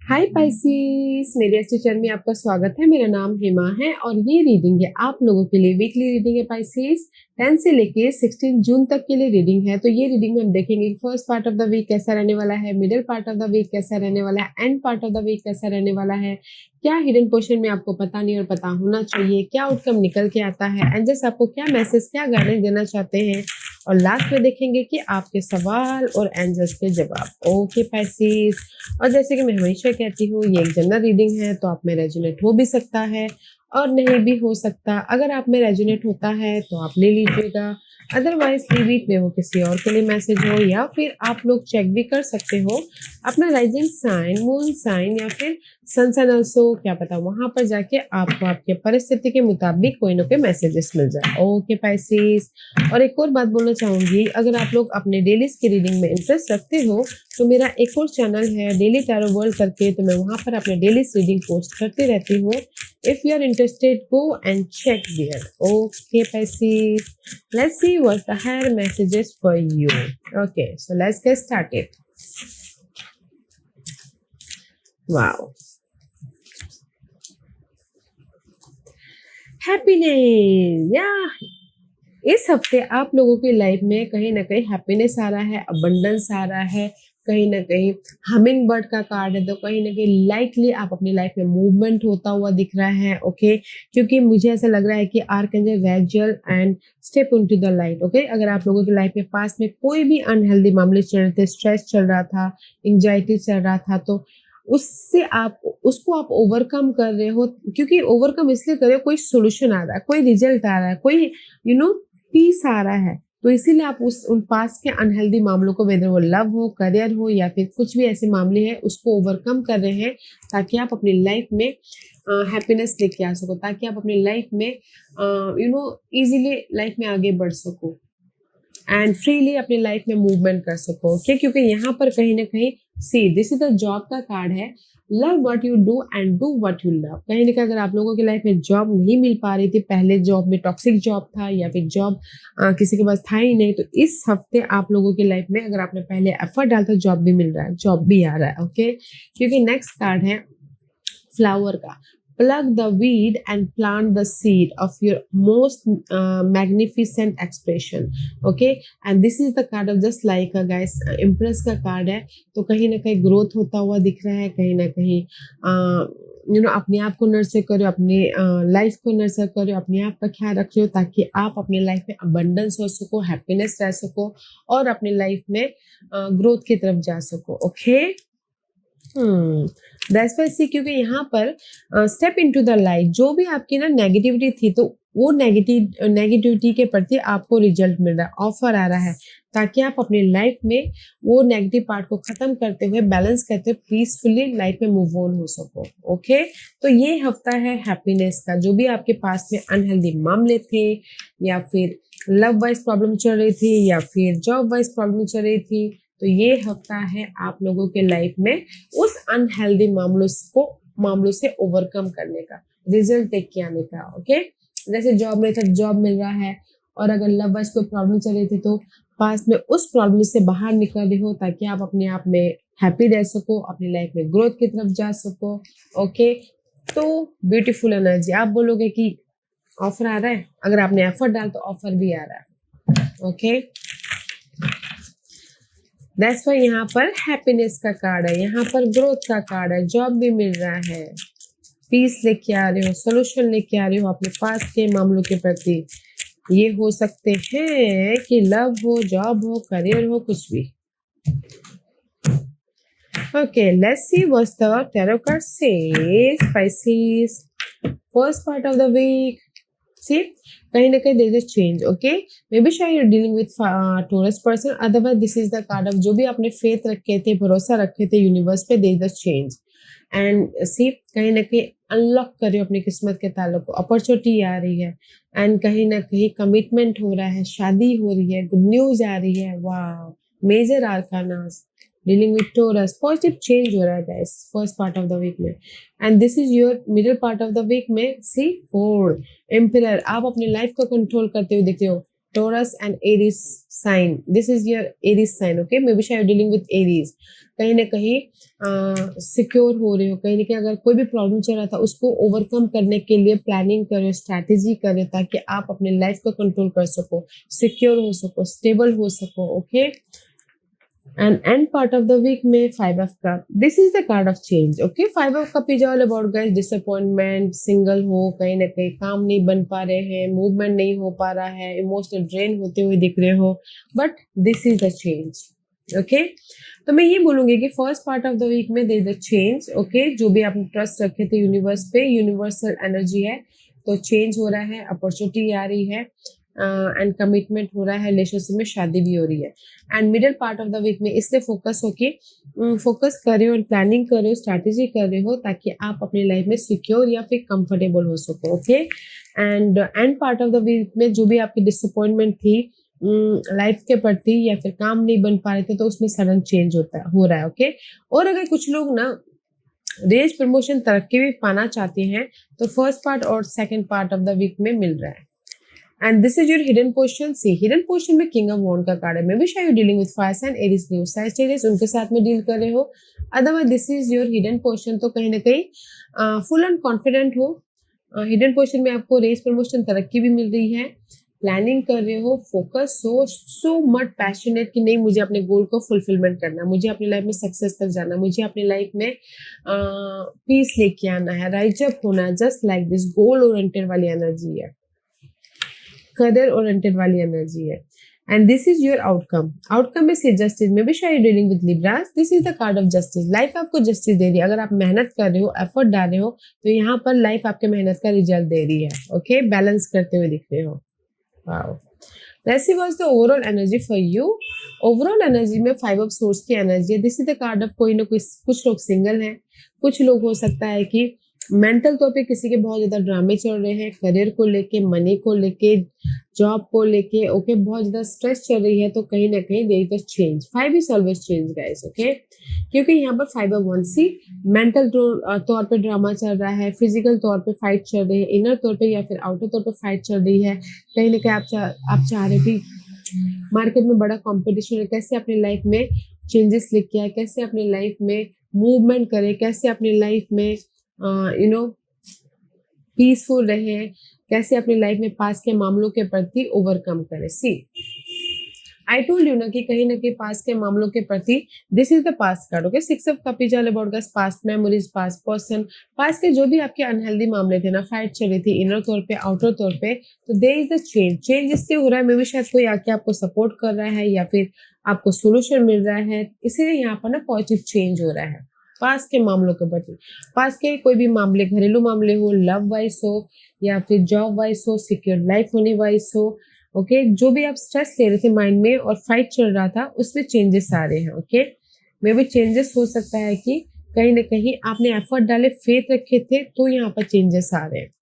हाय Pisces, मेरे अच्छे channel में आपका स्वागत है। मेरा नाम हेमा है और ये रीडिंग है आप लोगों के लिए। वीकली रीडिंग है पाइसेस, 10 से लेके 16 जून तक के लिए रीडिंग है। तो ये रीडिंग में हम देखेंगे first part of the week कैसा रहने वाला है, middle part of the week कैसा रहने वाला है, end part of the week कैसा रहने वाला है, क्या हिडन पोर्शन में आपको पता नहीं और पता होना चाहिए, क्या आउटकम निकल के आता है, एंजल्स आपको क्या मैसेज, क्या गाइडेंस देना चाहते हैं, और लास्ट में देखेंगे कि आपके सवाल और एंजल्स के जवाब। ओके पाइसेस, और जैसे कि मैं हमेशा कहती हूँ ये एक जनरल रीडिंग है, तो आप में रेजोनेट हो भी सकता है और नहीं भी हो सकता। अगर आप में रेजोनेट होता है तो आप ले लीजिएगा, अदरवाइज लीव इट में वो किसी और के लिए मैसेज हो, या फिर आप लोग चेक भी कर सकते हो अपना राइजिंग साइन, मून साइन या फिर सन साइन ऑल्सो, क्या पता वहां पर जाके आपको आपके परिस्थिति के मुताबिक कोई ना कोई मैसेजेस मिल जाए। ओके पाइसेस, और एक और बात बोलना चाहूंगी, अगर आप लोग अपने डेलीज की रीडिंग में इंटरेस्ट रखते हो तो मेरा एक और चैनल है डेली टैरो वर्ल्ड करके, तो मैं वहां पर अपने डेलीज रीडिंग पोस्ट करती रहती हूँ। If you are interested go and check there. Okay Pisces, let's see what the higher messages for you. Okay, so let's get started. Wow. Happiness. Yeah. इस हफ्ते आप लोगों की लाइफ में कहीं ना कहीं हैप्पीनेस आ रहा है, अबंडेंस आ रहा है, कहीं ना कहीं हमिंग बर्ड का कार्ड है, तो कहीं ना कहीं लाइटली आप अपनी लाइफ में मूवमेंट होता हुआ दिख रहा है। ओके, क्योंकि मुझे ऐसा लग रहा है कि archangel Raziel and step into the light. Okay, अगर आप लोगों की लाइफ में पास में कोई भी अनहेल्दी मामले चल रहे थे, स्ट्रेस चल रहा था, एंजाइटी चल रहा था, तो उससे आप उसको आप ओवरकम कर रहे हो, क्योंकि ओवरकम इसलिए कर रहे हो, कोई सोल्यूशन आ रहा है, कोई रिजल्ट आ रहा है, कोई पीस आ रहा है, तो इसीलिए आप उन पास के अनहेल्दी मामलों को, वेदर वो लव हो, करियर हो या फिर कुछ भी ऐसे मामले हैं, उसको ओवरकम कर रहे हैं ताकि आप अपनी लाइफ में हैप्पीनेस लेके आ सको, ताकि आप अपनी लाइफ में इजीली लाइफ में आगे बढ़ सको एंड फ्रीली अपनी लाइफ में मूवमेंट कर सको। ओके, क्योंकि यहाँ पर कहीं ना कहीं see this is the job का कार्ड है। Love what you do and do what you love. कहीं ना कहीं अगर आप लोगों की लाइफ में जॉब नहीं मिल पा रही थी, पहले जॉब में टॉक्सिक जॉब था या फिर जॉब किसी के पास था ही नहीं, तो इस हफ्ते आप लोगों की लाइफ में अगर आपने पहले एफर्ट डाला तो जॉब भी मिल रहा है, जॉब भी आ रहा है। ओके, क्योंकि नेक्स्ट कार्ड है फ्लावर का। Plug the weed and plant the seed of your most magnificent expression. Okay, and this is the card of just like a guys, impress का कार्ड है, तो कहीं ना कहीं ग्रोथ होता हुआ दिख रहा है, कहीं ना कहीं अपने आप को नर्चर करो, अपने लाइफ को नर्चर करो, अपने आप का ख्याल रखो ताकि आप अपनी लाइफ में अबंडेंस हो सको, हैप्पीनेस रह सको और अपनी लाइफ में ग्रोथ की तरफ जा सको। ओके, दैट्स व्हाई सी, क्योंकि यहाँ पर स्टेप इनटू द लाइट, जो भी आपकी ना नेगेटिविटी थी, तो वो नेगेटिविटी के प्रति आपको रिजल्ट मिल रहा है, ऑफर आ रहा है, ताकि आप अपनी लाइफ में वो नेगेटिव पार्ट को खत्म करते हुए, बैलेंस करते हुए पीसफुली लाइफ में मूव ऑन हो सको। ओके, तो ये हफ्ता है हैप्पीनेस का। जो भी आपके पास में अनहेल्दी मामले थे, या फिर लव वाइज प्रॉब्लम चल रही थी, या फिर जॉब वाइज प्रॉब्लम चल रही थी, तो ये हफ्ता है आप लोगों के लाइफ में उस अनहेल्दी मामलों से ओवरकम करने का, रिजल्ट देख के आने का। ओके, जैसे जॉब में था, जॉब मिल रहा है, और अगर लव वाइज कोई प्रॉब्लम चल रही थी तो पास में उस प्रॉब्लम से बाहर निकल रहे हो, ताकि आप अपने आप में हैप्पी रह सको, अपनी लाइफ में ग्रोथ की तरफ जा सको। ओके, तो ब्यूटीफुल एनर्जी। आप बोलोगे कि ऑफर आ रहा है, अगर आपने एफर्ट डाल तो ऑफर भी आ रहा है। ओके, दैट्स वाई यहाँ पर हैप्पीनेस का कार्ड है, यहाँ पर ग्रोथ का कार्ड है, जॉब भी मिल रहा है, पीस लेके आ रहे हो, सोल्यूशन लेके आ रहे हो अपने पास के मामलों के प्रति। ये हो सकते हैं कि लव हो, जॉब हो, करियर हो, कुछ भी। Okay, let's see what the tarot card says. Pisces, first part of the week. See, कहीं ना कहीं there is a change. Okay, maybe शायद you are dealing with Taurus person, otherwise this is the card of जो भी आपने faith रखे थे, भरोसा रखे थे यूनिवर्स पे, there is a change. And see, कहीं ना कहीं अनलॉक कर रहे हो अपनी किस्मत के ताल्लुक को, अपॉर्चुनिटी आ रही है, एंड कहीं ना कहीं कमिटमेंट हो रहा है, शादी हो रही है, गुड न्यूज आ रही है। वाह, major arcanas, dealing with Taurus, positive change हो रहा है guys first part of the week में। And this is your middle part of the week में। सी, 4 एम्पियर, आप अपनी लाइफ को कंट्रोल करते हुए दिखते हो, Taurus and Aries sign. This is your Aries sign. Okay, maybe you are dealing with Aries. कहीं ना कहीं सिक्योर हो रहे हो, कहीं ना कहीं अगर कोई भी प्रॉब्लम चल रहा था उसको ओवरकम करने के लिए प्लानिंग करो, स्ट्रैटेजी करो, ताकि आप अपने लाइफ को कंट्रोल कर सको, सिक्योर हो सको, स्टेबल हो सको. Okay, and end part of the week में 5 of cup. This is the card of change. Okay, 5 of cup is all about guys disappointment, single हो, कहीं ना कहीं काम नहीं बन पा रहे हैं, मूवमेंट नहीं हो पा रहा है, इमोशनल ड्रेन होते हुए दिख रहे हो, but this is the change. Okay, तो मैं ये बोलूंगी कि first part of the week में दे द चेंज. ओके, जो भी आपने ट्रस्ट रखे थे यूनिवर्स पे, यूनिवर्सल एनर्जी है, तो चेंज हो रहा है, अपॉर्चुनिटी आ रही है, एंड कमिटमेंट हो रहा है, रिलेशनशिप में शादी भी हो रही है. And middle part of the week में इसलिए फोकस कर रहे हो और प्लानिंग कर रहे हो, स्ट्रैटेजी कर रहे हो, ताकि आप अपनी लाइफ में सिक्योर या फिर कंफर्टेबल हो सको. Okay, and end part of the week में जो भी आपकी डिसअपॉइंटमेंट थी लाइफ के प्रति या फिर काम नहीं बन पा रहे थे, तो उसमें सडन चेंज हो रहा है. ओके, और अगर कुछ लोग ना रेज प्रमोशन तरक्की भी पाना चाहते हैं, तो फर्स्ट पार्ट और second part of the week में मिल रहा है. And this is your hidden portion. See, hidden portion में King of Wand का कार्ड है. Maybe शायद you dealing with fire sign, Aries, Leo, Sagittarius, उनके साथ में डील कर रहे हो. Otherwise, this is your hidden portion. तो कहीं ना कहीं फुल एंड कॉन्फिडेंट हो. हिडन पोर्शन में आपको रेस प्रमोशन तरक्की भी मिल रही है, प्लानिंग कर रहे हो, फोकस हो, सो मच पैशनेट कि नहीं मुझे अपने गोल को फुलफिलमेंट करना, मुझे अपनी लाइफ में सक्सेस तक जाना, मुझे अपनी लाइफ में पीस लेके आना है, राइज अप होना है. Just like this goal oriented वाली एनर्जी है, करियर ओरिएंटेड वाली एनर्जी है. And this is your outcome में से जस्टिस. मे बी शायद dealing with Libras. This is the card of justice. Life आपको जस्टिस दे रही है. अगर आप मेहनत कर रहे हो, एफर्ट डाल रहे हो, तो यहाँ पर लाइफ आपके मेहनत का रिजल्ट दे रही है. ओके, बैलेंस करते हुए दिख रहे हो. Wow, let's see what's the overall energy for you. Overall energy में 5 of Swords की एनर्जी है. This is the card of कोई ना कोई, कुछ लोग सिंगल हैं, कुछ लोग हो सकता है कि मेंटल तौर पे किसी के बहुत ज्यादा ड्रामे चल रहे हैं, करियर को लेके, मनी को लेके, जॉब को लेके. ओके, बहुत ज्यादा स्ट्रेस चल रही है, तो कहीं ना कहीं there is change. 5 is always change guys. Okay, क्योंकि यहाँ पर 5 of Wands मेंटल तौर पे ड्रामा चल रहा है, फिजिकल तौर पे फाइट चल रही है, इनर तौर पे या फिर आउटर तौर पे फाइट चल रही है. कहीं ना कहीं आप चाह रहे कि मार्केट में बड़ा कॉम्पिटिशन है, कैसे अपनी लाइफ में चेंजेस लेके आए, कैसे अपनी लाइफ में मूवमेंट करे, कैसे अपनी लाइफ में पीसफुल रहे, कैसे अपनी लाइफ में पास के मामलों के प्रति ओवरकम करें. सी, आई टोल्ड यू ना कि कहीं ना कहीं पास के मामलों के प्रति this is the past card. Okay, 6 of Cup is all about guys past memories, past person, past के जो भी आपके अनहेल्दी मामले थे ना, फाइट चल रही थी इनर तौर पे, आउटर तौर पे, तो देयर इज द चेंज इसलिए हो रहा है. मे भी शायद कोई आके आपको सपोर्ट कर रहा है या फिर आपको सोल्यूशन मिल रहा है, इसीलिए यहाँ पर ना पॉजिटिव चेंज हो रहा है पास के मामलों के प्रति. पास के कोई भी मामले, घरेलू मामले हो, लव वाइज हो या फिर जॉब वाइज हो, सिक्योर लाइफ होने वाइज हो. ओके, जो भी आप स्ट्रेस ले रहे थे माइंड में और फाइट चल रहा था, उसमें चेंजेस आ रहे हैं. ओके, मे भी चेंजेस हो सकता है कि कहीं ना कहीं आपने एफर्ट डाले, फेथ रखे थे, तो यहाँ पर चेंजेस आ रहे हैं.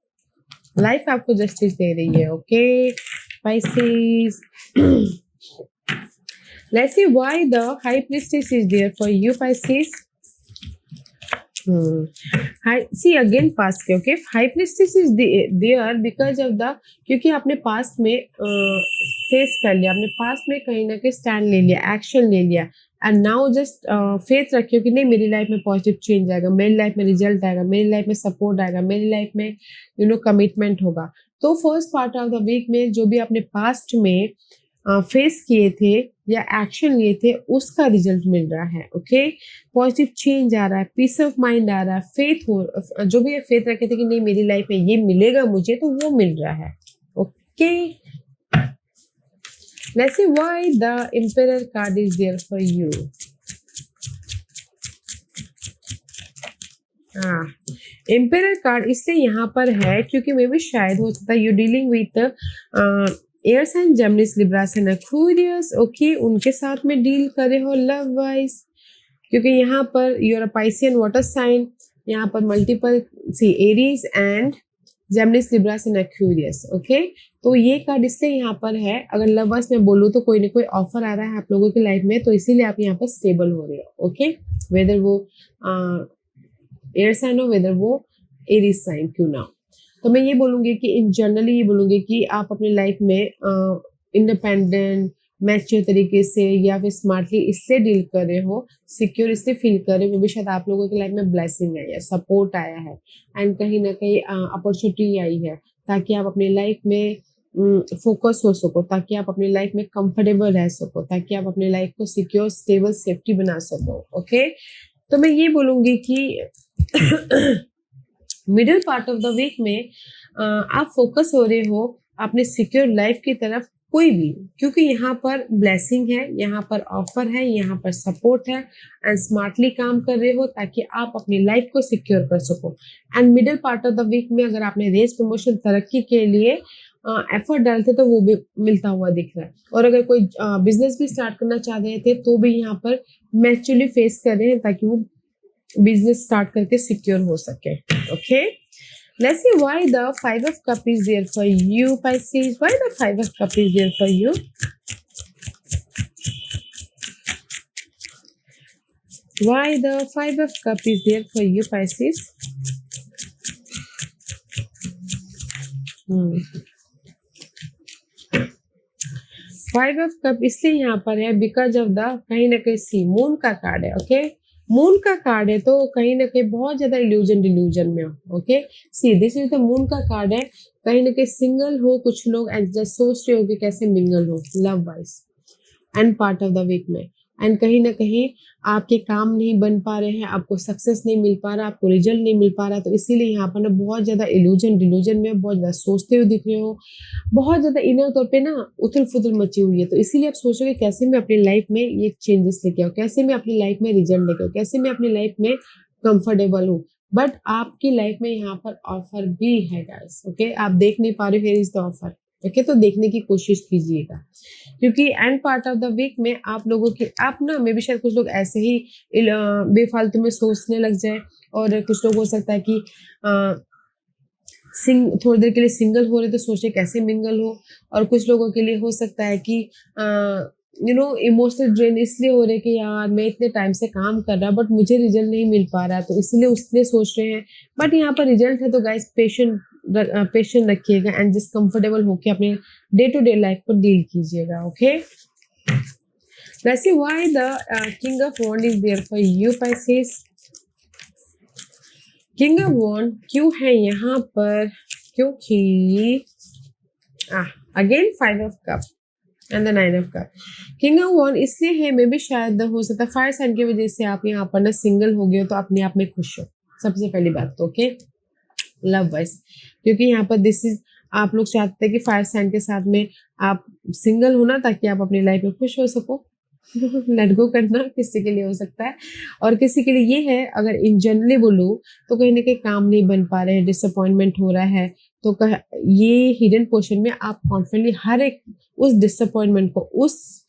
लाइफ आपको जस्टिस दे रही है. Okay Pisces. Let's see why the High Priestess is there for you, Pisces. See again past के. Okay, High Priestess is there because of the, क्योंकि आपने पास्ट में फेस कर लिया, आपने पास्ट में कहीं ना कहीं स्टैंड ले लिया, एक्शन ले लिया, एंड नाउ जस्ट फेथ रखियो कि नहीं मेरी लाइफ में पॉजिटिव चेंज आएगा, मेरी लाइफ में रिजल्ट आएगा, मेरी लाइफ में सपोर्ट आएगा, मेरी लाइफ में कमिटमेंट होगा. तो first part of the week में जो भी आपने पास्ट में फेस किए थे या एक्शन लिए थे, उसका रिजल्ट मिल रहा है. ओके, पॉजिटिव चेंज आ रहा है, पीस ऑफ माइंड आ रहा है, फेथ हो, जो भी फेथ रखे थे कि नहीं मेरी लाइफ में ये मिलेगा मुझे, तो वो मिल रहा है. Okay, let's see why the emperor card is there for you. Emperor card इसलिए यहाँ पर है क्योंकि मे भी शायद हो सकता है you dealing with air sign, Gemini, Libra and Aquarius. Okay, उनके साथ में डील करे हो लव वाइज, क्योंकि यहाँ पर you're a Piscean water sign, यहाँ पर multiple Aries and Gemini, Libra and Aquarius. Okay, तो ये कार्ड इसलिए यहाँ पर है. अगर लव वाइज में बोलूँ तो कोई ना कोई ऑफर आ रहा है आप लोगों की लाइफ में, तो इसीलिए आप यहाँ पर स्टेबल हो रहे हो. ओके, वेदर वो एयर साइन हो, वेदर वो एरीज साइन क्यों ना. तो मैं ये बोलूंगी कि इन जनरली ये बोलूंगी कि आप अपनी लाइफ में इंडिपेंडेंट, मैच्योर तरीके से या फिर स्मार्टली इसलिए डील कर रहे हो, सिक्योर इसलिए फील कर रहे हो, क्योंकि शायद आप लोगों की लाइफ में ब्लेसिंग है या सपोर्ट आया है एंड कहीं न कहीं अपॉर्चुनिटी आई है, ताकि आप अपनी लाइफ में फोकस हो सको, ताकि आप अपनी लाइफ में कंफर्टेबल रह सको, ताकि आप अपनी लाइफ को सिक्योर, स्टेबल, सेफ्टी बना सको। ओके? तो मैं ये बोलूँगी कि middle part of the week में आप फोकस हो रहे हो अपने सिक्योर लाइफ की तरफ, कोई भी, क्योंकि यहाँ पर ब्लेसिंग है, यहाँ पर ऑफर है, यहाँ पर सपोर्ट है एंड स्मार्टली काम कर रहे हो ताकि आप अपनी लाइफ को सिक्योर कर सको। And middle part of the week में अगर आपने रेस प्रमोशन तरक्की के लिए एफर्ट डालते तो वो भी मिलता हुआ दिख रहा है, और अगर कोई बिजनेस भी स्टार्ट करना चाह रहे थे तो भी यहाँ पर मैच्योरली फेस कर रहे हैं ताकि वो बिजनेस स्टार्ट करके सिक्योर हो सके। Okay, let's see why the five of cup is there for you, Pisces. Why the five of cup is there for you? Why the five of cup is there for you, Pisces? Five of cup इसलिए यहाँ पर है because of the कहीं ना कहीं सी moon का card है। Okay, moon का कार्ड है तो कहीं ना कहीं बहुत ज्यादा इल्यूजन डिल्यूजन में हो। Okay, see this is the moon का कार्ड है, कहीं ना कहीं सिंगल हो कुछ लोग एंड जस्ट सोच रहे हो कि कैसे मिंगल हो love wise end part of the week में, एंड कहीं ना कहीं आपके काम नहीं बन पा रहे हैं, आपको सक्सेस नहीं मिल पा रहा, आपको रिजल्ट नहीं मिल पा रहा, तो इसीलिए यहाँ पर ना बहुत ज्यादा इल्यूजन डिल्यूजन में बहुत ज्यादा सोचते हुए दिख रहे हो, बहुत ज्यादा इनर तौर पे ना उथल फुथल मची हुई है, तो इसीलिए आप सोचोगे कैसे मैं अपनी लाइफ में ये चेंजेस लेके आऊँ, कैसे मैं अपनी लाइफ में रिजल्ट लेके आऊँ, कैसे मैं अपनी लाइफ में कंफर्टेबल हूँ। बट आपकी लाइफ में यहाँ पर ऑफर भी है गाइस। ओके, आप देख नहीं पा रहे हो, here is the offer. Okay, तो देखने की कोशिश कीजिएगा, क्योंकि end part of the week में आप लोगों की आप ना मे भी शायद कुछ लोग ऐसे ही बेफालतू में सोचने लग जाए, और कुछ लोग हो सकता है कि थोड़ी देर के लिए सिंगल हो रहे तो सोचे कैसे मिंगल हो, और कुछ लोगों के लिए हो सकता है कि इमोशनल ड्रेन इसलिए हो रहे कि यार मैं इतने टाइम से काम कर रहा बट मुझे रिजल्ट नहीं मिल पा रहा, तो इसलिए उसने सोच रहे हैं, बट यहाँ पर रिजल्ट है, तो गाइस पेशेंट रखिएगा एंड जिस कंफर्टेबल होके अपने डे टू डे लाइफ को डील कीजिएगा। Okay, let's see why the king of wand is there for you, Pisces। King of wand क्यों है यहाँ पर, क्योंकि again five of cup and the nine of cup. King of wand इसलिए है, मे भी शायद हो सकता है फायर साइन की वजह से आप यहाँ पर ना सिंगल हो गए हो, तो अपने आप में खुश हो, सबसे पहली बात तो। ओके, लव वाइज, क्योंकि यहाँ पर दिस इज आप लोग चाहते हैं कि फायर साइन के साथ में आप सिंगल हो ना, ताकि आप अपनी लाइफ में खुश हो सको। लेट गो करना किसी के लिए हो सकता है, और किसी के लिए ये है, अगर इन जनरली बोलूं तो कहीं ना कहीं काम नहीं बन पा रहे हैं, डिसअपॉइंटमेंट हो रहा है, तो ये हिडन पोर्शन में आप कॉन्फिडेंटली हर एक उस डिसअपॉइंटमेंट को, उस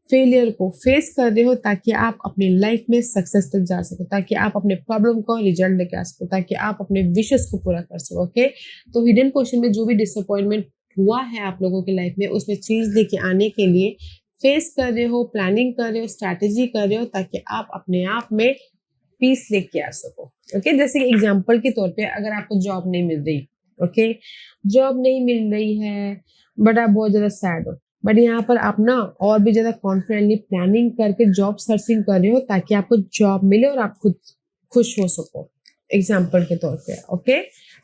फेलियर को फेस कर रहे हो, ताकि आप अपनी लाइफ में सक्सेस तक जा सको, ताकि आप अपने प्रॉब्लम को रिजल्ट लेके आ सको, ताकि आप अपने विशेस को पूरा कर सको। ओके, तो हिडन पोर्शन में जो भी डिसअपॉइंटमेंट हुआ है आप लोगों की लाइफ में, उसमें चीज लेके आने के लिए फेस कर रहे हो, प्लानिंग कर रहे हो, स्ट्रैटेजी कर रहे हो, ताकि आप अपने आप में पीस लेके आ सको। ओके, जैसे कि एग्जांपल के तौर पे अगर आपको जॉब नहीं मिल रही, ओके, जॉब नहीं मिल रही है बट आप बहुत ज्यादा सैड हो, बट यहाँ पर आप ना और भी ज्यादा कॉन्फिडेंटली प्लानिंग करके जॉब सर्चिंग कर रहे हो, ताकि आपको जॉब मिले और आप खुद खुश हो सको, एग्जाम्पल के तौर पे। ओके,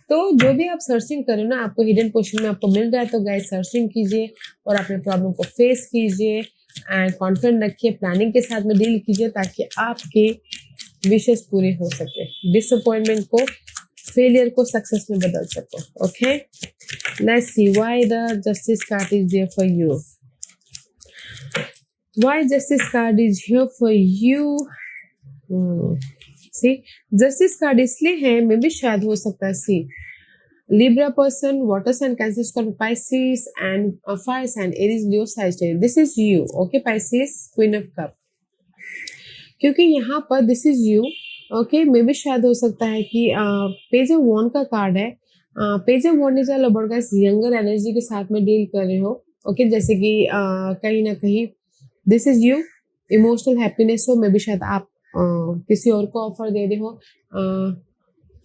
तो जो भी आप सर्चिंग करें ना, आपको हिडन पोर्शन में आपको मिल रहा है, तो गाइस सर्चिंग कीजिए और अपने प्रॉब्लम को फेस कीजिए एंड कॉन्फिडेंट रखिए, प्लानिंग के साथ में डील कीजिए, ताकि आपके विशेष पूरे हो सके, डिसअपॉइंटमेंट को, फेलियर को सक्सेस में बदल सको। Okay, let's see why the justice card is there for you. Why justice card is here for you. See, justice card इसलिए है, मे भी शायद हो सकता है सी Libra person, water sign, Cancer, Scorpio, Pisces, and fire sign, Aries, Leo, Sagittarius. This is you, okay, Pisces, Queen of Cup. क्योंकि यहाँ पर this is you, okay, मे भी शायद हो सकता है कि पेज ऑफ वॉन्ड का कार्ड है। Page of wand is all about guys younger energy के साथ में डील कर रहे हो। ओके, जैसे कि कहीं ना कहीं this is you, emotional happiness हो, मे भी शायद आप किसी और को ऑफर दे रहे हो,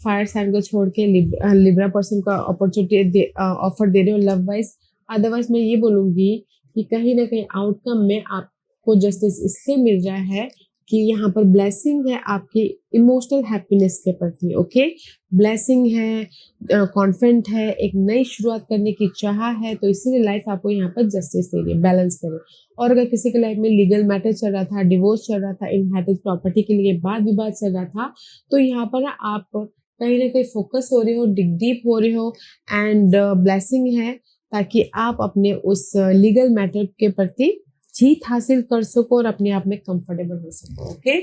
फायर साइन को छोड़ के लिब्रा पर्सन का अपॉर्चुनिटी ऑफर दे रहे हो लव वाइज, अदरवाइज मैं ये बोलूँगी कि कहीं न कहीं आउटकम में आपको जस्टिस इसलिए मिल रहा है कि यहाँ पर ब्लेसिंग है आपकी इमोशनल हैप्पीनेस के प्रति, ओके? ब्लेसिंग है, कॉन्फिडेंट है, एक नई शुरुआत करने की चाह है, तो इसीलिए लाइफ आपको यहाँ पर जस्टिस दे रही है, बैलेंस करें। और अगर किसी के लाइफ में लीगल मैटर चल रहा था, डिवोर्स चल रहा था, इनहेरिटेड प्रॉपर्टी के लिए वाद-विवाद चल रहा था, तो यहाँ पर ना आप कहीं न कहीं फोकस हो रहे हो, डिग डीप हो रहे हो एंड ब्लेसिंग है ताकि आप अपने उस लीगल मैटर के प्रति जीत हासिल कर सको और अपने आप में कंफर्टेबल हो सको, ओके?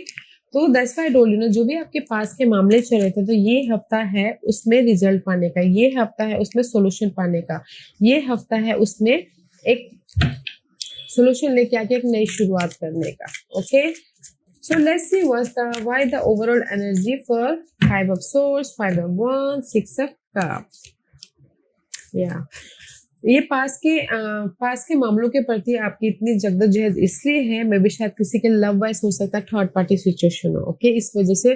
तो that's why I told you ना, जो भी आपके पास के मामले चल रहे थे, तो ये हफ्ता है उसमें रिजल्ट पाने का, ये हफ्ता है उसमें सॉल्यूशन पाने का, ये हफ्ता है उसमें एक सॉल्यूशन लेके आके एक नई शुरुआत करने का, okay? So let's see why the overall energy for 5 of Swords, 5 of Wands, 6 of Cups. Yeah. ये पास के मामलों के प्रति आपकी इतनी जद्दोजहद इसलिए है, मे बी शायद किसी के लव वाइज हो सकता है, थर्ड पार्टी सिचुएशन हो, ओके? इस वजह से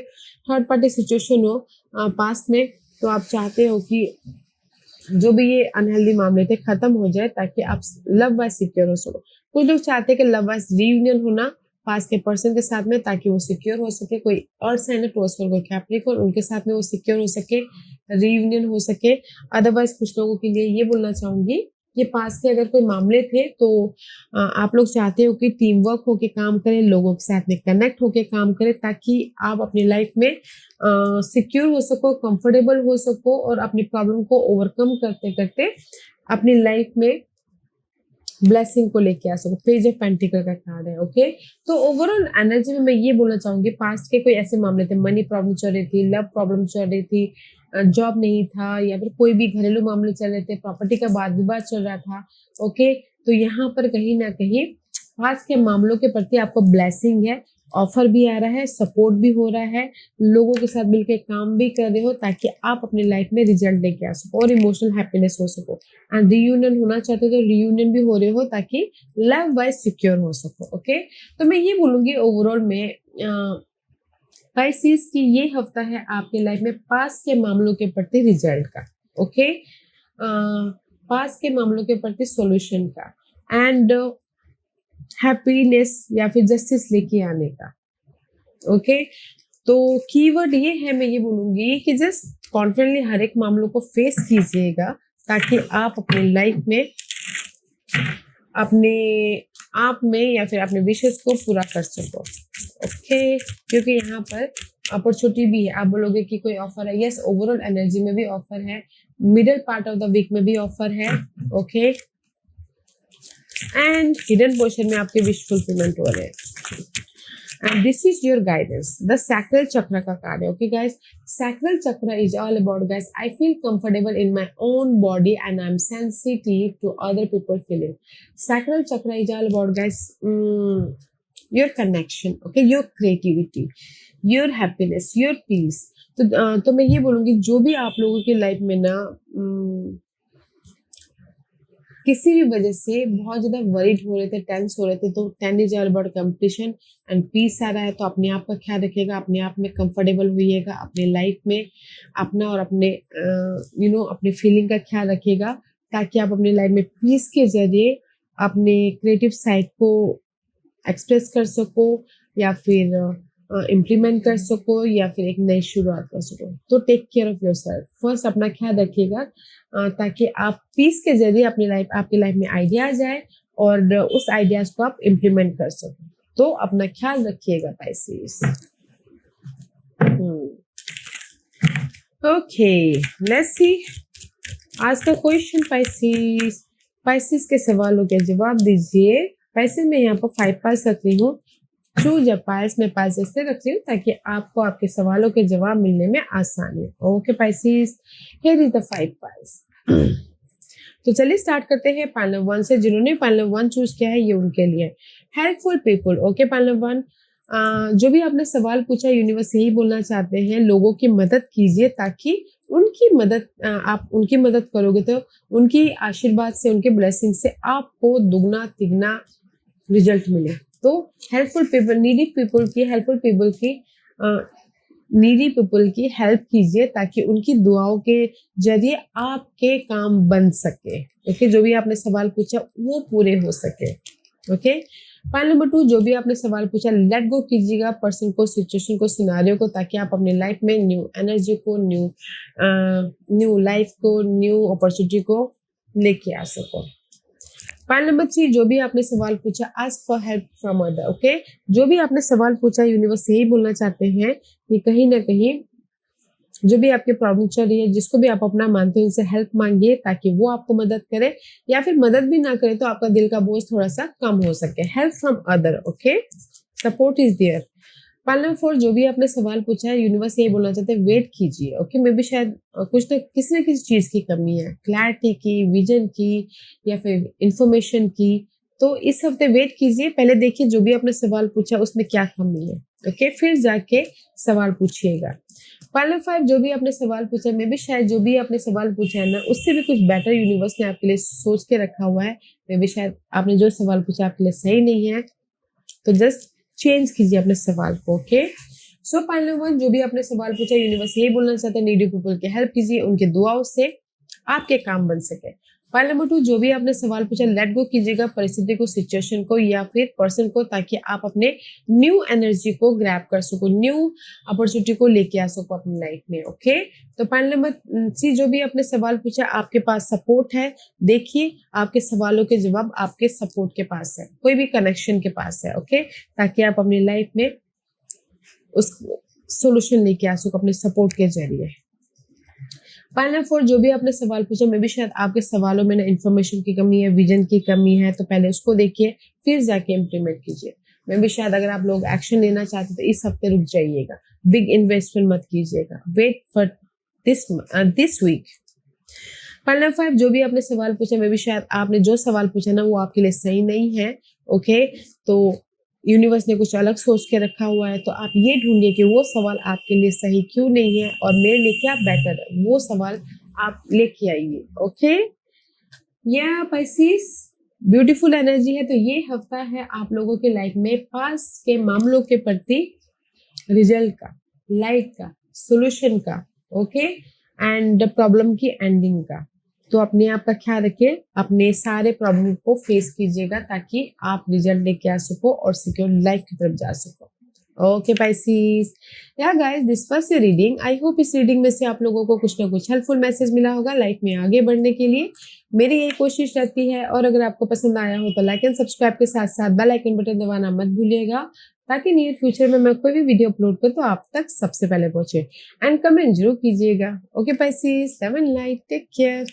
थर्ड पार्टी सिचुएशन हो पास्ट में, तो आप चाहते हो कि जो भी ये अनहेल्दी मामले थे खत्म हो जाए ताकि आप लव वाइज सिक्योर हो सको। कुछ लोग चाहते हैं कि लव वाइज रीयूनियन होना पास के पर्सन के साथ में ताकि वो सिक्योर हो सके, कोई अर्थ साइन है टोस्टर कोई कैप्रिकॉर्न, उनके साथ में वो सिक्योर हो सके, रीयूनियन हो सके। अदरवाइज कुछ लोगों के लिए ये बोलना चाहूंगी कि पास के अगर कोई मामले थे तो आप लोग चाहते हो कि टीम वर्क होके काम करें, लोगों के साथ में कनेक्ट होके काम करें ताकि आप अपनी लाइफ में सिक्योर हो सको, कंफर्टेबल हो सको और अपनी प्रॉब्लम को ओवरकम करते करते अपनी लाइफ में ब्लेसिंग को लेके आ सको। पेज ऑफ पेंटिकल का कार्ड है, ओके? तो ओवरऑल एनर्जी में मैं ये बोलना चाहूंगी, पास्ट के कोई ऐसे मामले थे, मनी प्रॉब्लम चल रही थी, लव प्रॉब्लम चल रही थी, जॉब नहीं था या फिर कोई भी घरेलू मामले चल रहे थे, प्रॉपर्टी का वाद विवाद चल रहा था, ओके? तो यहाँ पर कहीं ना कहीं पास्ट के मामलों के प्रति आपको ब्लेसिंग है, ऑफर भी आ रहा है, सपोर्ट भी हो रहा है, लोगों के साथ मिलकर काम भी कर रहे हो ताकि आप अपनी लाइफ में रिजल्ट लेके आ सको और इमोशनल हैप्पीनेस हो सको। एंड रीयूनियन होना चाहते हो तो रीयूनियन भी हो रहे हो ताकि लव वाइज सिक्योर हो सको, ओके? तो मैं ये बोलूंगी ओवरऑल में पाइसेस की ये हफ्ता है आपके लाइफ में पास के मामलों के प्रति रिजल्ट का, ओके? पास के मामलों के प्रति सॉल्यूशन का एंड हैप्पीनेस या फिर जस्टिस लेके आने का, ओके? तो कीवर्ड ये है, मैं ये बोलूंगी कि जस्ट कॉन्फिडेंटली हर एक मामलों को फेस कीजिएगा ताकि आप अपनी लाइफ में अपने आप में या फिर अपने विशेष को पूरा कर सको, ओके? क्योंकि यहाँ पर अपॉर्चुनिटी भी है। आप बोलोगे कि कोई ऑफर है, यस, ओवरऑल एनर्जी में भी ऑफर है, middle part of the week में भी ऑफर है, ओके? एंड हिडन पोर्शन में आपके विश फुलफिलमेंट हो रहे हैं। And this is your guidance. The sacral chakra का कार्ड है, okay guys? Sacral chakra is all about, guys, I feel comfortable in my own body and I'm sensitive to other people feeling. Sacral chakra is all about, guys, your connection, okay? Your creativity, your happiness, your peace. तो मैं ये बोलूँगी जो भी आप लोगों की life में ना किसी भी वजह से बहुत ज्यादा वरीड हो रहे थे, टेंस हो रहे थे, तो 10 is all about competition and peace आ रहा है। तो अपने आप का ख्याल रखिएगा, अपने आप में कंफर्टेबल होइएगा, अपने लाइफ में अपना और अपने अपने फीलिंग का ख्याल रखिएगा ताकि आप अपनी लाइफ में पीस के जरिए अपने क्रिएटिव साइड को एक्सप्रेस कर सको या फिर इम्प्लीमेंट कर सको या फिर एक नई शुरुआत कर सको। तो take care of yourself, first अपना ख्याल रखिएगा ताकि आप पीस के जरिए आपकी लाइफ में आइडियाज आए और उस आइडियाज को आप इम्प्लीमेंट कर सको। तो अपना ख्याल रखिएगा पाइसेस। ओके, लेट्स सी आज का क्वेश्चन पाइसेस के सवालों के जवाब दीजिए। पाइसेस में यहाँ पर 5 पाइस रख रही हूँ, चूज अ पाइस में पाइस ऐसे रख रही हूँ ताकि आपको आपके सवालों के जवाब मिलने में आसानी हो। Okay Pisces, here is the 5 price. तो चलिए स्टार्ट करते हैं पैनल 1 से। जिन्होंने पैनल 1 चूज किया है ये उनके लिए हेल्पफुल पीपल। ओके पैनल 1, जो भी आपने सवाल पूछा यूनिवर्स यही बोलना चाहते हैं, लोगों की मदद कीजिए ताकि आप उनकी मदद करोगे तो उनकी आशीर्वाद से, उनके ब्लेसिंग से आपको दुगना तिगना रिजल्ट मिले। तो हेल्पफुल पीपल, नीडी पीपल की, हेल्पफुल पीपल की नीडी पीपल की हेल्प कीजिए ताकि उनकी दुआओं के जरिए आपके काम बन सके। ओके, जो भी आपने सवाल पूछा वो पूरे हो सके। ओके, पॉइंट नंबर 2, जो भी आपने सवाल पूछा लेट गो कीजिएगा पर्सन को, सिचुएशन को, सिनारियो को, ताकि आप अपनी लाइफ में न्यू एनर्जी को, न्यू लाइफ को, न्यू अपॉर्चुनिटी को लेके आ सको। पॉइंट नंबर 3, जो भी आपने सवाल पूछा ask for help from other. Okay, जो भी आपने सवाल पूछा यूनिवर्स यही बोलना चाहते हैं कि कहीं ना कहीं जो भी आपकी प्रॉब्लम चल रही है, जिसको भी आप अपना मानते हो, उनसे हेल्प मांगिए ताकि वो आपको मदद करे, या फिर मदद भी ना करे तो आपका दिल का बोझ थोड़ा सा कम हो सके। Help from other, okay, support is there. Point number 4, जो भी आपने सवाल पूछा है यूनिवर्स यही बोलना चाहते हैं वेट कीजिए। ओके, मे बी शायद कुछ ना किसी चीज की कमी है, क्लैरिटी की, विजन की, या फिर इंफॉर्मेशन की। तो इस हफ्ते वेट कीजिए, पहले देखिए जो भी आपने सवाल पूछा उसमें क्या कमी है। ओके, फिर जाके सवाल पूछिएगा। पॉइंट नंबर 5, जो भी आपने सवाल पूछा मे बी शायद जो भी आपने सवाल पूछा है ना उससे भी कुछ बेटर यूनिवर्स ने आपके लिए सोच के रखा हुआ है। मे बी शायद आपने जो सवाल पूछा आपके लिए सही नहीं है, तो जस्ट चेंज कीजिए अपने सवाल को। ओके, सो पॉइंट नंबर 1, जो भी आपने सवाल पूछा यूनिवर्स यही बोलना चाहते हैं नीडी पीपल की हेल्प कीजिए, उनके दुआओं से आपके काम बन सके। पॉइंट नंबर 2, जो भी आपने सवाल पूछा लेट गो कीजिएगा परिस्थिति को, सिचुएशन को, या फिर पर्सन को, ताकि आप अपने न्यू एनर्जी को ग्रैब कर सको, न्यू अपॉर्चुनिटी को लेके आ सको अपनी लाइफ में। ओके, तो पॉइंट नंबर 3, जो भी आपने सवाल पूछा आपके पास सपोर्ट है, देखिए आपके सवालों के जवाब आपके सपोर्ट के पास है, कोई भी कनेक्शन के पास है। ओके, ताकि आप अपनी लाइफ में उस सोल्यूशन लेके आ सको अपने सपोर्ट के जरिए। पॉइंट नंबर 4, जो भी आपने सवाल पूछा मे बी शायद आपके सवालों में ना इन्फॉर्मेशन की कमी है, विजन की कमी है, तो पहले उसको देखिए फिर जाके इम्प्लीमेंट कीजिए। मे बी शायद अगर आप लोग एक्शन लेना चाहते तो इस हफ्ते रुक जाइएगा, बिग इन्वेस्टमेंट मत कीजिएगा, wait for this week. Point number 5, जो भी आपने सवाल पूछा मे बी शायद आपने जो सवाल पूछा ना वो आपके लिए सही नहीं है। ओके, तो यूनिवर्स ने कुछ अलग सोच के रखा हुआ है, तो आप ये ढूंढिए कि वो सवाल आपके लिए सही क्यों नहीं है और मेरे लिए क्या बेटर है, वो सवाल आप लेके आइए। ओके, या पाइसिस ब्यूटीफुल एनर्जी है, तो ये हफ्ता है आप लोगों के लाइफ में पास के मामलों के प्रति रिजल्ट का, लाइट का, सोल्यूशन का, ओके, एंड प्रॉब्लम की एंडिंग का। तो अपने आप का ख्याल रखिए, अपने सारे प्रॉब्लम को फेस कीजिएगा ताकि आप रिजल्ट लेके आ सको और सिक्योर लाइफ की तरफ जा सको। ओके पाइसिस, या guys this was your reading. I hope इस रीडिंग में से आप लोगों को कुछ ना कुछ हेल्पफुल मैसेज मिला होगा लाइफ में आगे बढ़ने के लिए। मेरी यही कोशिश रहती है, और अगर आपको पसंद आया हो तो लाइक एंड सब्सक्राइब के साथ साथ बेल आइकन बटन दबाना मत भूलिएगा, ताकि नियर फ्यूचर में मैं कोई भी वीडियो अपलोड करूँ तो आप तक सबसे पहले पहुंचे। एंड कमेंट जरूर कीजिएगा। Okay Pisces, love and light, take care.